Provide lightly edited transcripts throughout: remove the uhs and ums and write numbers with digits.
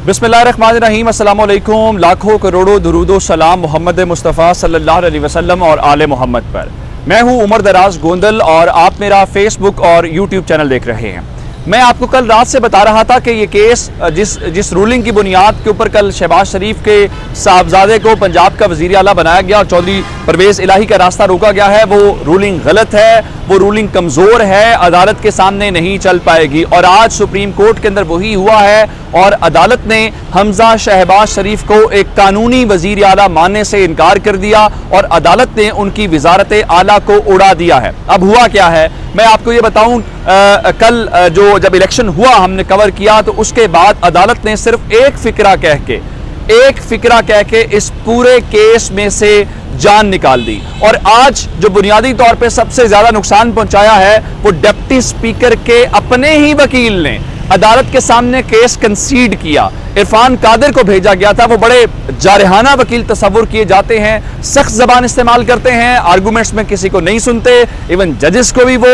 बिस्मिल्लाहिर्रहमानिर्रहीम, अस्सलाम वालेकुम। लाखों करोड़ों दुरूदो सलाम मोहम्मद मुस्तफ़ा सल्लल्लाहु अलैहि वसल्लम और आले मोहम्मद पर। मैं हूं उमर दराज गोंदल और आप मेरा फेसबुक और यूट्यूब चैनल देख रहे हैं। मैं आपको कल रात से बता रहा था कि ये केस जिस रूलिंग की बुनियाद के ऊपर कल शहबाज शरीफ के साहबजादे को पंजाब का वज़ीर आला बनाया गया और चौधरी परवेज़ इलाही का रास्ता रोका गया है, वो रूलिंग गलत है, वो रूलिंग कमज़ोर है, अदालत के सामने नहीं चल पाएगी। और आज सुप्रीम कोर्ट के अंदर वही हुआ है और अदालत ने हमजा शहबाज शरीफ को एक कानूनी वज़ीर आला मानने से इनकार कर दिया और अदालत ने उनकी वज़ारत आला को उड़ा दिया है। अब हुआ क्या है मैं आपको ये बताऊं। कल जब इलेक्शन हुआ हमने कवर किया तो उसके बाद अदालत ने सिर्फ एक फिक्रा कह के इस पूरे केस में से जान निकाल दी। और आज जो बुनियादी तौर पे सबसे ज्यादा नुकसान पहुंचाया है वो डिप्टी स्पीकर के अपने ही वकील ने अदालत के सामने केस कंसीड किया। इरफान कादिर को भेजा गया था, वो बड़े जारहाना वकील तस्वुर किए जाते हैं, सख्त जबान इस्तेमाल करते हैं, आर्गूमेंट्स में किसी को नहीं सुनते, इवन जजेस को भी वो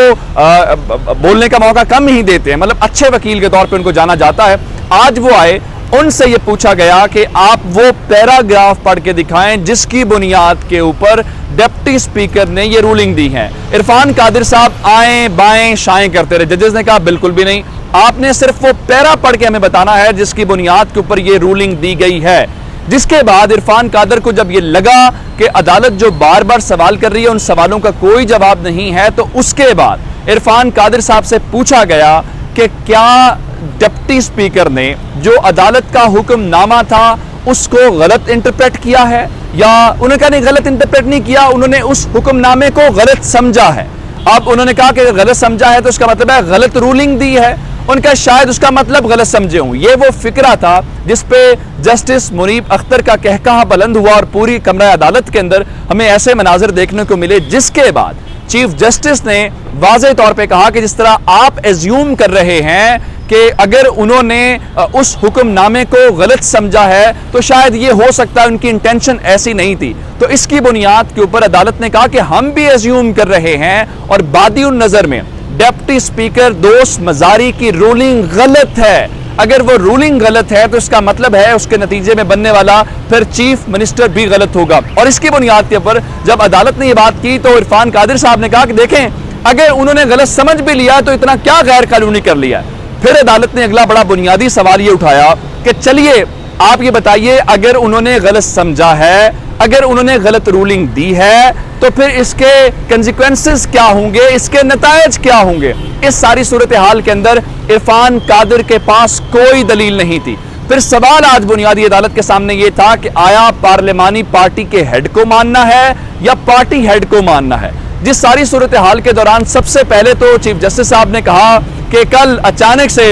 बोलने का मौका कम ही देते हैं, मतलब अच्छे वकील के तौर पे उनको जाना जाता है। आज वो आए, उनसे ये पूछा गया कि आप वो पैराग्राफ पढ़ के दिखाएं जिसकी बुनियाद के ऊपर डिप्टी स्पीकर ने ये रूलिंग दी है। इरफान कादिर साहब आए बाएं शाएं करते रहे। जजेस ने कहा बिल्कुल भी नहीं, आपने सिर्फ वो पैरा पढ़ के हमें बताना है जिसकी बुनियाद के ऊपर ये रूलिंग दी गई है। जिसके बाद इरफान कादिर को जब ये लगा कि अदालत जो बार बार सवाल कर रही है उन सवालों का कोई जवाब नहीं है, तो उसके बाद इरफान कादिर साहब से पूछा गया कि क्या डिप्टी स्पीकर ने जो अदालत का हुक्मनामा था उसको गलत इंटरप्रेट किया है, या उन्होंने कहा नहीं गलत इंटरप्रेट नहीं किया, उन्होंने उस हुक्मनामे को गलत समझा है। अब उन्होंने कहा कि गलत समझा है तो उसका मतलब है गलत रूलिंग दी है, उनका शायद उसका मतलब गलत समझे हूं। ये वो फिक्रा था जिसपे जस्टिस मुनीब अख्तर का कहकहा बुलंद हुआ और पूरी कमरा अदालत के अंदर हमें ऐसे मनाजिर देखने को मिले, जिसके बाद चीफ जस्टिस ने वाज़ेह तौर पे कहा कि जिस तरह आप एज्यूम कर रहे हैं कि अगर उन्होंने उस हुक्मनामे को गलत समझा है तो शायद ये हो सकता है उनकी इंटेंशन ऐसी नहीं थी। तो इसकी बुनियाद के ऊपर अदालत ने कहा कि हम भी एज्यूम कर रहे हैं और बादिउन नजर में डिप्टी स्पीकर दोस्त मजारी की रूलिंग गलत है। अगर वो रूलिंग गलत है तो इसका मतलब है उसके नतीजे में बनने वाला फिर चीफ मिनिस्टर भी गलत होगा। और इसकी बुनियाद के ऊपर जब अदालत ने ये बात की तो इरफान कादिर साहब ने कहा कि देखें, अगर उन्होंने गलत समझ भी लिया तो इतना क्या गैर कानूनी कर लिया। फिर अदालत ने अगला बड़ा बुनियादी सवाल ये उठाया कि चलिए आप ये बताइए, अगर उन्होंने गलत समझा है, अगर उन्होंने गलत रूलिंग दी है तो फिर इसके कंसिक्वेंसेस क्या होंगे, इसके नतायज क्या होंगे। इस सारी सूरत हाल के अंदर इरफान कादिर के पास कोई दलील नहीं थी। फिर सवाल आज बुनियादी अदालत के सामने ये था कि आया पार्लिमानी पार्टी के हेड को मानना है या पार्टी हेड को मानना है। जिस सारी सूरत हाल के दौरान सबसे पहले तो चीफ जस्टिस साहब ने कहा कि कल अचानक से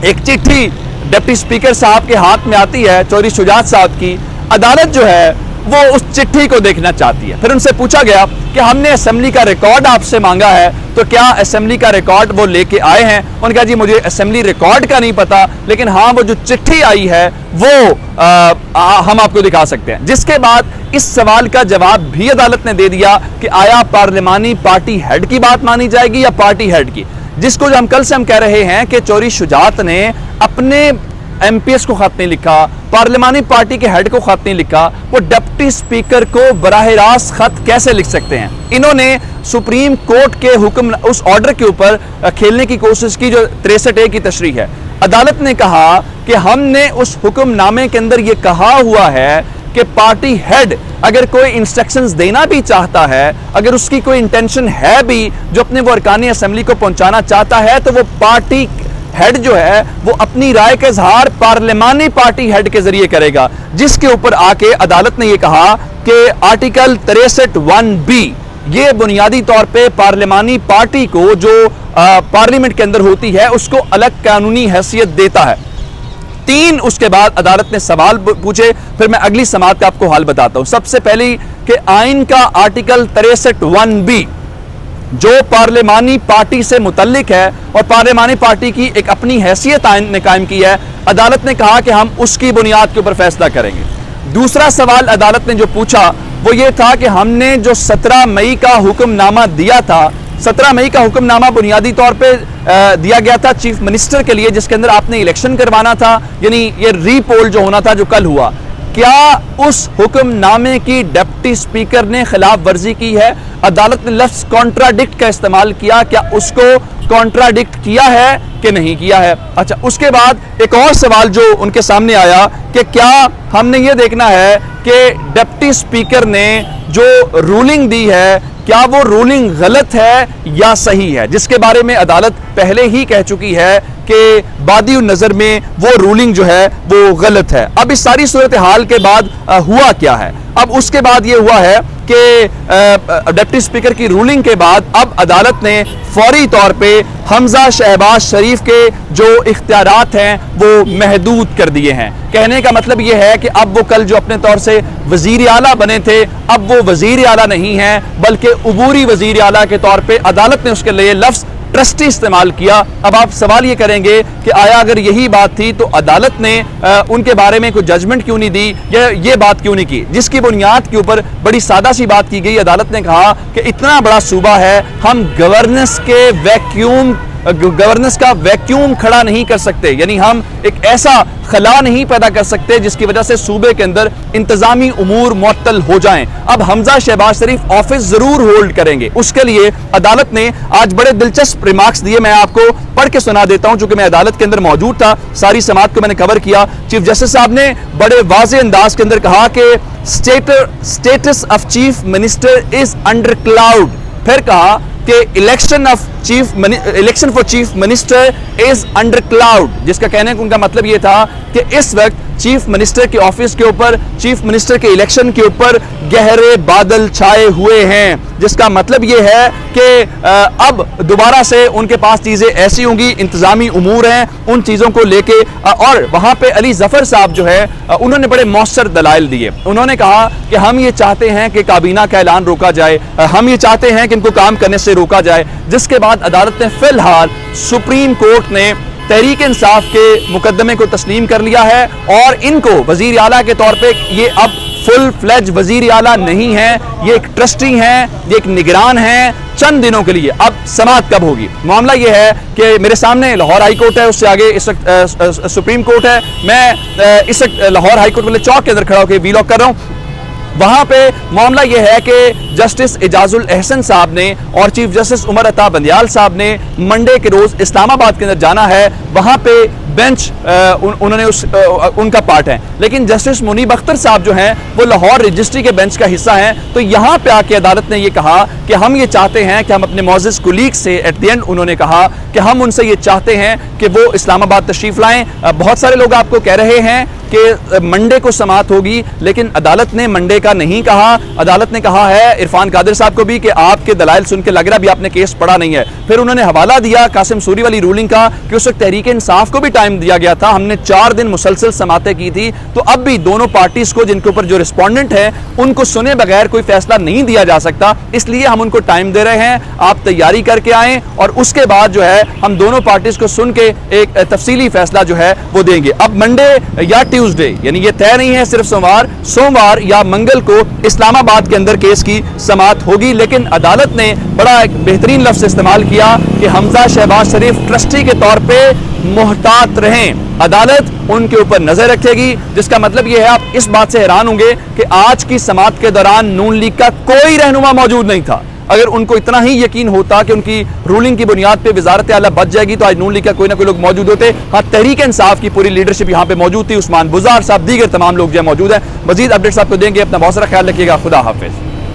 एक चिट्ठी डिप्टी स्पीकर साहब के हाथ में आती है, चौधरी शुजात साहब की। अदालत जो है वो उस चिट्ठी को देखना चाहती है। फिर उनसे पूछा गया कि हमने असेंबली का रिकॉर्ड आपसे मांगा है, तो क्या असेंबली का रिकॉर्ड वो लेके आए हैं। उन्होंने कहा जी मुझे असेंबली रिकॉर्ड का नहीं पता, लेकिन हाँ वो जो चिट्ठी आई है वो हम आपको दिखा सकते हैं। जिसके बाद इस सवाल का जवाब भी अदालत ने दे दिया कि आया पार्लिमानी पार्टी हेड की बात मानी जाएगी या पार्टी हेड की, जिसको हम कल से हम कह रहे हैं कि चौधरी शुजात ने अपने एमपीएस को खत नहीं लिखा, पार्लिमानी पार्टी के हेड को खत नहीं लिखा, वो डिप्टी स्पीकर को बराह रास्त खत कैसे लिख सकते हैं। इन्होंने सुप्रीम कोर्ट के हुक्म उस ऑर्डर के ऊपर खेलने की कोशिश की जो 63A की तशरीह है। अदालत ने कहा कि हमने उस हुक्मनामे के अंदर ये कहा हुआ है कि पार्टी हेड अगर कोई इंस्ट्रक्शंस देना भी चाहता है, अगर उसकी कोई इंटेंशन है भी जो अपने वो अरकानी असेंबली को पहुंचाना चाहता है, तो वो पार्टी हेड जो है वो अपनी राय का इजहार पार्लिमानी पार्टी हेड के जरिए करेगा। जिसके ऊपर आके अदालत ने ये कहा कि आर्टिकल 63(1)B ये बुनियादी तौर पे पार्लिमानी पार्टी को जो पार्लियामेंट के अंदर होती है उसको अलग कानूनी हैसियत देता है। तीन उसके बाद अदालत ने सवाल पूछे, फिर मैं अगली समात का आपको हाल बताता हूं। सबसे पहले कि आइन का आर्टिकल 63(1)B जो पार्लिमानी पार्टी से मुतल्लिक है और पार्लिमानी पार्टी की एक अपनी हैसियत आइन ने कायम की है, अदालत ने कहा कि हम उसकी बुनियाद के ऊपर फैसला करेंगे। दूसरा सवाल अदालत ने जो पूछा वो ये था कि हमने जो 17 मई का हुक्मनामा दिया था 17 मई का हुक्मनामा बुनियादी तौर पे दिया गया था चीफ मिनिस्टर के लिए, जिसके अंदर आपने इलेक्शन करवाना था, यानी ये रीपोल जो होना था जो कल हुआ। क्या उस हुक्मनामे की डिप्टी स्पीकर ने खिलाफ वर्जी की है? अदालत ने लफ्ज कॉन्ट्राडिक्ट का इस्तेमाल किया, क्या उसको कॉन्ट्राडिक्ट किया है कि नहीं किया है? अच्छा, उसके बाद एक और सवाल जो उनके सामने आया कि क्या हमने ये देखना है कि डिप्टी स्पीकर ने जो रूलिंग दी है क्या वो रूलिंग गलत है या सही है, जिसके बारे में अदालत पहले ही कह चुकी है कि बादी नज़र में वो रूलिंग जो है वो गलत है। अब इस सारी सूरत हाल के बाद हुआ क्या है? अब उसके बाद ये हुआ है कि डिप्टी स्पीकर की रूलिंग के बाद अब अदालत ने फौरी तौर पे हमजा शहबाज शरीफ के जो इख्तियारात हैं वो महदूद कर दिए हैं। कहने का मतलब ये है कि अब वो कल जो अपने तौर से वजीर आला बने थे, अब वो वजीर आला नहीं हैं, बल्कि उबूरी वजीर आला के तौर पे अदालत ने उसके लिए लफ्ज़ ट्रस्टी इस्तेमाल किया। अब आप सवाल ये करेंगे कि आया अगर यही बात थी तो अदालत ने उनके बारे में कोई जजमेंट क्यों नहीं दी या ये बात क्यों नहीं की, जिसकी बुनियाद के ऊपर बड़ी सादा सी बात की गई। अदालत ने कहा कि इतना बड़ा सूबा है, हम गवर्नेंस का वैक्यूम खड़ा नहीं कर सकते, यानी हम एक ऐसा खला नहीं पैदा कर सकते जिसकी वजह से सूबे के अंदर इंतजामी उमूर मुअत्तल हो जाएं। अब हमजा शहबाज शरीफ ऑफिस जरूर होल्ड करेंगे, उसके लिए अदालत ने आज बड़े दिलचस्प रिमार्क्स दिए। मैं आपको पढ़ के सुना देता हूं, चूंकि मैं अदालत के अंदर मौजूद था, सारी समाअत को मैंने कवर किया। चीफ जस्टिस साहब ने बड़े वाज़ेह अंदाज के अंदर कहा कि status of chief minister is under cloud. फिर कहा कि election for chief minister is under cloud, जिसका कहने का उनका मतलब यह था कि इस वक्त चीफ मिनिस्टर के ऑफिस के ऊपर, चीफ मिनिस्टर के इलेक्शन के ऊपर गहरे बादल छाए हुए हैं, जिसका मतलब यह है कि अब दोबारा से उनके पास चीजें ऐसी होंगी, इंतजामी उमूर हैं, उन चीजों को लेके। और वहां पे अली जफर साहब जो है उन्होंने बड़े मौसर दलाइल दिए। उन्होंने कहा कि हम ये चाहते हैं कि काबीना का ऐलान रोका जाए, हम ये चाहते हैं कि इनको काम करने से रोका जाए। जिसके बाद अदालत ने फिलहाल सुप्रीम कोर्ट ने तहरीक इंसाफ के मुकदमे को तस्लीम कर लिया है और इनको वजीर आला के तौर पे ये अब फुल फ्लेज वजीर आला नहीं है, ये एक ट्रस्टी हैं, ये एक निगरान हैं चंद दिनों के लिए। अब समाअत कब होगी? मामला ये है कि मेरे सामने लाहौर हाई कोर्ट है, उससे आगे इस वक्त सुप्रीम कोर्ट है। मैं इस वक्त लाहौर हाई कोर्ट वाले चौक के अंदर खड़ा होकर वीलॉग कर रहा हूँ। वहां पे मामला यह है कि जस्टिस एजाजुल एहसन साहब ने और चीफ जस्टिस उमर अता बंदियाल साहब ने मंडे के रोज इस्लामाबाद के अंदर जाना है। वहां पे बेंच उन्होंने उनका पार्ट है, लेकिन जस्टिस मुनीब अख्तर साहब जो हैं वो लाहौर रजिस्ट्री के बेंच का हिस्सा हैं। तो यहां पे आके अदालत ने ये कहा कि हम ये चाहते हैं कि हम अपने मौजूद कुलीग से एट द एंड उन्होंने कहा कि हम उनसे ये चाहते हैं कि वो इस्लामाबाद तशरीफ लाएं। बहुत सारे लोग आपको कह रहे हैं कि मंडे को समाअत होगी, लेकिन अदालत ने मंडे का नहीं कहा। अदालत ने कहा है इरफान कादिर साहब को भी कि आपके दलाइल सुन के लग रहा भी आपने केस पढ़ा नहीं है। फिर उन्होंने हवाला दिया कासिम सूरी वाली रूलिंग का कि उस वक्त तहरीक इंसाफ को भी टाइम दिया गया था, हमने 4 दिन मुसलसल समातें की थी। तो अब भी दोनों पार्टीज को, जिनके ऊपर जो रिस्पोंडेंट है, उनको सुने बगैर कोई फैसला नहीं दिया जा सकता, इसलिए हम उनको टाइम दे रहे हैं। आप तैयारी करके आएं और उसके बाद जो है हम दोनों पार्टीज को सुन के एक तफसीली फैसला जो है वो देंगे। अब मंडे या ट्यूसडे, यानी ये तय नहीं है सिर्फ सोमवार या मंगल को इस्लामाबाद के अंदर केस की समाअत होगी। लेकिन अदालत ने बड़ा एक बेहतरीन लफ्ज इस्तेमाल किया कि हमजा शहबाज शरीफ ट्रस्टी के तौर पे मुहतात रहें, अदालत उनके ऊपर नजर रखेगी। जिसका मतलब यह है, आप इस बात से हैरान होंगे कि आज की समाअत के दौरान नून लीग का कोई रहनुमा मौजूद नहीं था। अगर उनको इतना ही यकीन होता कि उनकी रूलिंग की बुनियाद पे वजारत आला बच जाएगी तो आज नून लीग का कोई ना कोई लोग मौजूद होते। हाँ, तहरीक इंसाफ की पूरी लीडरशिप यहाँ पे मौजूद थी, उस्मान बुज़ार साहब, दीगर तमाम लोग जो मौजूद हैं। मजीद अपडेट्स आपको देंगे, अपना बहुत सारा ख्याल रखिएगा। खुदा हाफिज।